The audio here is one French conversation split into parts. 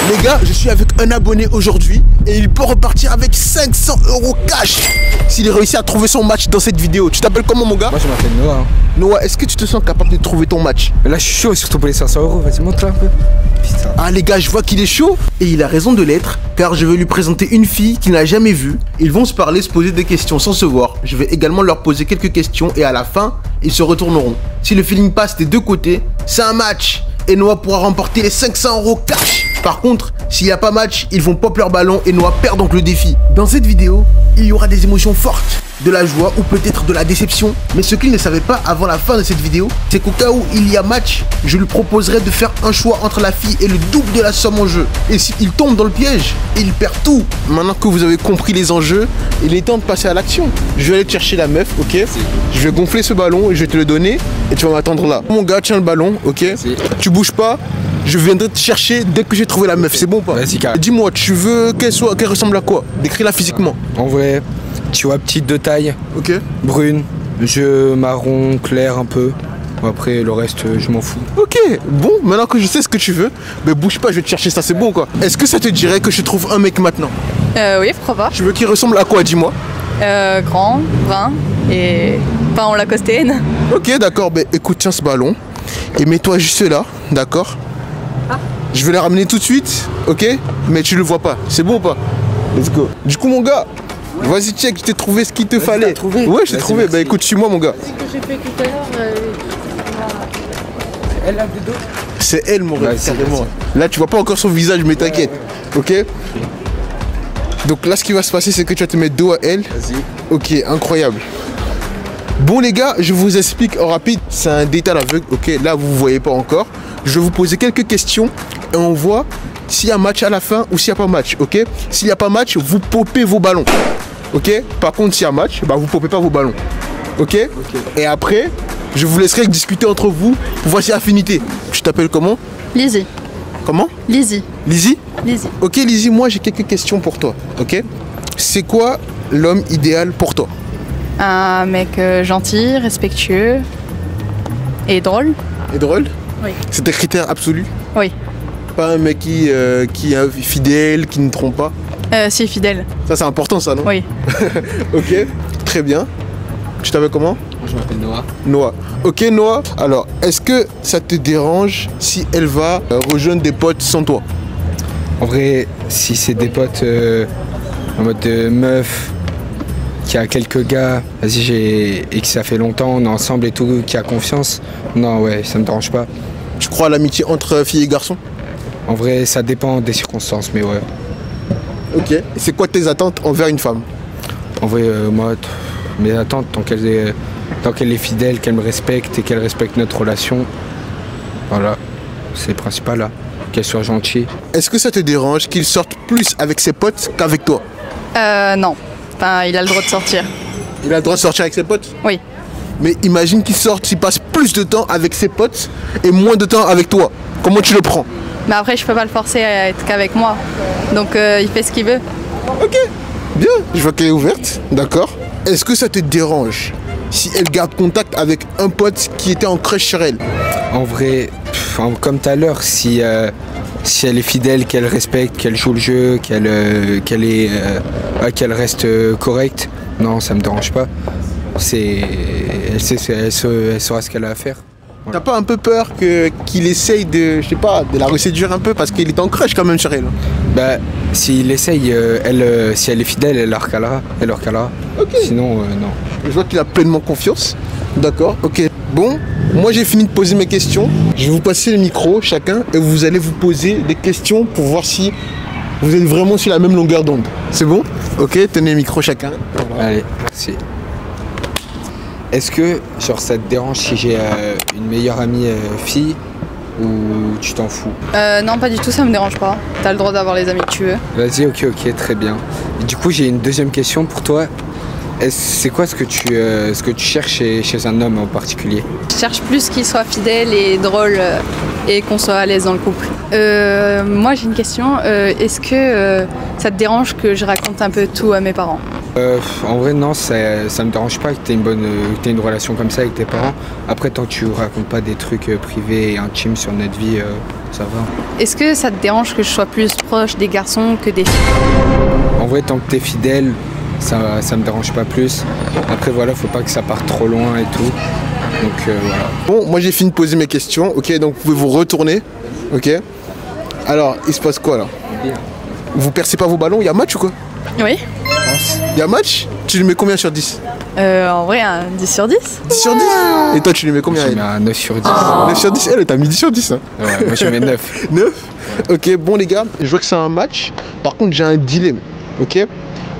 Les gars, je suis avec un abonné aujourd'hui et il peut repartir avec 500 € cash s'il réussit à trouver son match dans cette vidéo. Tu t'appelles comment, mon gars? Moi je m'appelle Noah. Noah, est-ce que tu te sens capable de trouver ton match? Là je suis chaud, surtout pour les 500 €. Vas-y, montre-toi un peu. Putain. Ah les gars, je vois qu'il est chaud et il a raison de l'être car je vais lui présenter une fille qu'il n'a jamais vue. Ils vont se parler, se poser des questions sans se voir. Je vais également leur poser quelques questions et à la fin, ils se retourneront. Si le feeling passe des deux côtés, c'est un match et Noah pourra remporter les 500 € cash. Par contre, s'il n'y a pas match, ils vont pop leur ballon et Noah perd donc le défi. Dans cette vidéo, il y aura des émotions fortes, de la joie ou peut-être de la déception. Mais ce qu'il ne savait pas avant la fin de cette vidéo, c'est qu'au cas où il y a match, je lui proposerai de faire un choix entre la fille et le double de la somme en jeu. Et s'il tombe dans le piège, il perd tout. Maintenant que vous avez compris les enjeux, il est temps de passer à l'action. Je vais aller chercher la meuf, ok? Je vais gonfler ce ballon et je vais te le donner et tu vas m'attendre là. Mon gars, tiens le ballon, ok? Tu bouges pas. Je viendrai te chercher dès que j'ai trouvé la meuf, c'est bon ou pas? Vas-y, carré. Dis-moi, tu veux qu'elle ressemble à quoi? Décris-la physiquement. En vrai, tu vois, petite de taille, Ok. brune, yeux marron, clair un peu. Après, le reste, je m'en fous. Ok, bon, maintenant que je sais ce que tu veux, mais bouge pas, je vais te chercher ça, c'est bon quoi. Est-ce que ça te dirait que je trouve un mec maintenant? Oui, pourquoi pas. Tu veux qu'il ressemble à quoi, dis-moi? Grand, brun et pas en lacostéenne. Ok, d'accord, ben écoute, tiens ce ballon et mets-toi juste là, d'accord? Je vais le ramener tout de suite, ok? Mais tu le vois pas, c'est bon ou pas? Let's go. Du coup, mon gars, vas-y, check, je t'ai trouvé ce qu'il te fallait. Trouvé. Ouais, je t'ai Vas-y, trouvé, merci. bah écoute, suis-moi, mon gars. Ce que j'ai fait tout à l'heure, Elle a des dos. C'est elle, mon gars, Vas-y, carrément. vas-y. Là, tu vois pas encore son visage, mais t'inquiète, ok? Donc là, ce qui va se passer, c'est que tu vas te mettre dos à elle. Vas-y. Ok, incroyable. Bon les gars, je vous explique en rapide, c'est un détail aveugle, ok, là vous voyez pas encore. Je vais vous poser quelques questions et on voit s'il y a match à la fin ou s'il n'y a pas match, ok. S'il n'y a pas match, vous popez vos ballons, ok. Par contre, s'il y a match, bah vous popez pas vos ballons, ok. Et après, je vous laisserai discuter entre vous pour voir si affinité. Tu t'appelles comment? Lizzie. Comment? Lizzie. Lizzie? Lizzie. Ok Lizzie, moi j'ai quelques questions pour toi, ok. C'est quoi l'homme idéal pour toi? Un mec gentil, respectueux et drôle. Et drôle? Oui. C'est tes critères absolus? Oui. Pas un mec qui est fidèle, qui ne trompe pas? Si, fidèle. Ça c'est important ça, non? Oui. Ok, très bien. Tu t'appelles comment? Moi je m'appelle Noah. Noah. Ok Noah, alors est-ce que ça te dérange si elle va rejoindre des potes sans toi? En vrai, si c'est des potes en mode meuf, qui a quelques gars, vas-y, et que ça fait longtemps, on est ensemble et tout, qui a confiance, non, ouais, ça me dérange pas. Tu crois à l'amitié entre filles et garçons? En vrai, ça dépend des circonstances, mais ouais. Ok. Et c'est quoi tes attentes envers une femme? En vrai, moi, mes attentes, tant qu'elle est fidèle, qu'elle me respecte et qu'elle respecte notre relation, voilà, c'est le principal là. Qu'elle soit gentille. Est-ce que ça te dérange qu'il sorte plus avec ses potes qu'avec toi? Non. Enfin, il a le droit de sortir. Il a le droit de sortir avec ses potes? Oui. Mais imagine qu'il sorte, il passe plus de temps avec ses potes et moins de temps avec toi. Comment tu le prends? Mais après, je peux pas le forcer à être qu'avec moi. Donc, il fait ce qu'il veut. Ok, bien, je vois qu'elle est ouverte, d'accord. Est-ce que ça te dérange si elle garde contact avec un pote qui était en crush sur elle? En vrai, comme tout à l'heure, si elle est fidèle, qu'elle respecte, qu'elle joue le jeu, qu'elle reste correcte, non, ça me dérange pas. Elle saura ce qu'elle a à faire. T'as pas un peu peur qu'il essaye de, je sais pas, de la reséduire un peu parce qu'il est en crush quand même sur elle? Bah, s'il essaye, si elle est fidèle, elle leur calera. Ok. Sinon, non. Je vois qu'il a pleinement confiance. D'accord, ok. Bon, moi j'ai fini de poser mes questions. Je vais vous passer le micro chacun et vous allez vous poser des questions pour voir si vous êtes vraiment sur la même longueur d'onde. C'est bon? Ok, tenez le micro chacun. Allez, merci. Est-ce que, genre, ça te dérange si j'ai une meilleure amie fille ou tu t'en fous? Non, pas du tout, ça me dérange pas. T'as le droit d'avoir les amis que tu veux. Vas-y, ok, très bien. Et du coup, j'ai une deuxième question pour toi. C'est quoi ce que tu cherches chez un homme en particulier? Je cherche plus qu'il soit fidèle et drôle et qu'on soit à l'aise dans le couple. Moi j'ai une question, est-ce que ça te dérange que je raconte un peu tout à mes parents? En vrai non, ça me dérange pas que tu aies une relation comme ça avec tes parents. Après tant que tu racontes pas des trucs privés et intimes sur notre vie, ça va. Est-ce que ça te dérange que je sois plus proche des garçons que des filles? En vrai tant que t'es fidèle, ça me dérange pas plus. Après voilà, faut pas que ça parte trop loin et tout. Donc voilà. Bon, moi j'ai fini de poser mes questions, ok, donc vous pouvez vous retourner, ok. Alors, il se passe quoi là? Vous percez pas vos ballons, il y a match ou quoi? Oui. Il y a match? Tu lui mets combien sur 10? En vrai, un 10 sur 10. 10 sur 10? Et toi tu lui mets combien? Je mets un 9 sur 10. 9 sur 10? Elle, t'as mis 10 sur 10 hein. Ouais, moi je mets 9. 9? Ok, bon les gars, je vois que c'est un match. Par contre, j'ai un dilemme, ok.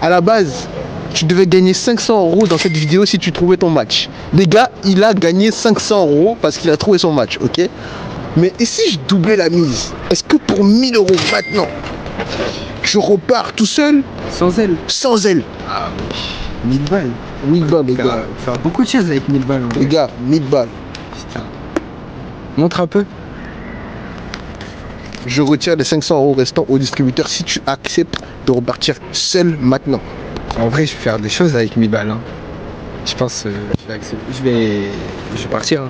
À la base, tu devais gagner 500 € dans cette vidéo si tu trouvais ton match. Les gars, il a gagné 500 € parce qu'il a trouvé son match, ok. Mais et si je doublais la mise? Est-ce que pour 1000 € maintenant, je repars tout seul? Sans elle. Sans elle? Ah oui. 1000 balles. 1000 balles, les gars. Faire beaucoup de choses avec 1000 balles. Les gars, 1000 balles. Putain. Montre un peu. Je retire les 500 € restants au distributeur si tu acceptes de repartir seul maintenant. En vrai, je vais faire des choses avec 1000 balles. Hein. Je pense je vais partir. Hein.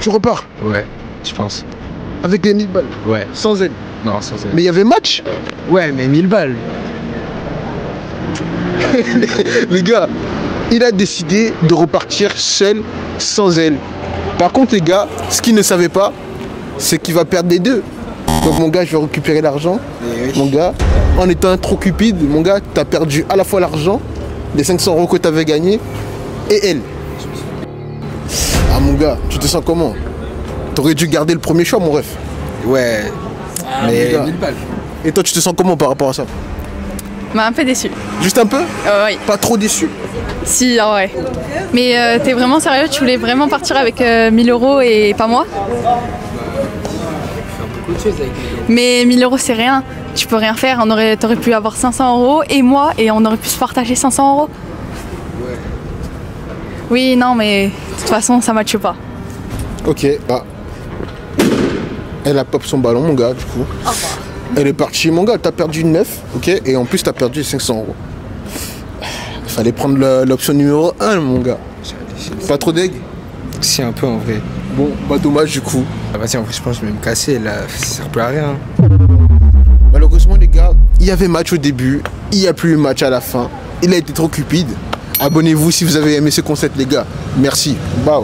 Tu repars Ouais, je pense. avec les 1000 balles? Ouais. Sans elle? Non, sans elle. Mais il y avait match? Ouais, mais 1000 balles. Les gars, il a décidé de repartir seul, sans elle. Par contre, les gars, ce qu'il ne savait pas, c'est qu'il va perdre les deux. Donc, mon gars, je vais récupérer l'argent. Oui. Mon gars, en étant trop cupide, mon gars, t'as perdu à la fois l'argent, les 500 € que t'avais gagnés, et elle. Ah, mon gars, tu te sens comment? T'aurais dû garder le premier choix, mon ref. Ouais. Mais mon gars. 1000 balles. Et toi, tu te sens comment par rapport à ça? M'a un peu déçu. Juste un peu? Oui. Pas trop déçu? Si, en vrai. Mais t'es vraiment sérieux? Tu voulais vraiment partir avec 1000 € et pas moi? Beaucoup de choses avec 1000 €. Mais 1000 € c'est rien. Tu peux rien faire. T'aurais pu avoir 500 € et moi, et on aurait pu se partager 500 €. Ouais. Oui, non, mais de toute façon, ça matche pas. Ok, bah. Elle a pop son ballon, mon gars, du coup. Elle est partie, mon gars, t'as perdu 9, ok? Et en plus, t'as perdu 500 €. Fallait prendre l'option numéro 1, mon gars. Pas trop deg? Si, un peu en vrai. Bon, pas dommage, du coup. Ah, vas-y, en vrai, je pense que je vais me casser là. Ça sert plus à rien. Malheureusement, les gars, il y avait match au début, il n'y a plus eu match à la fin. Il a été trop cupide. Abonnez-vous si vous avez aimé ce concept, les gars. Merci. Bye.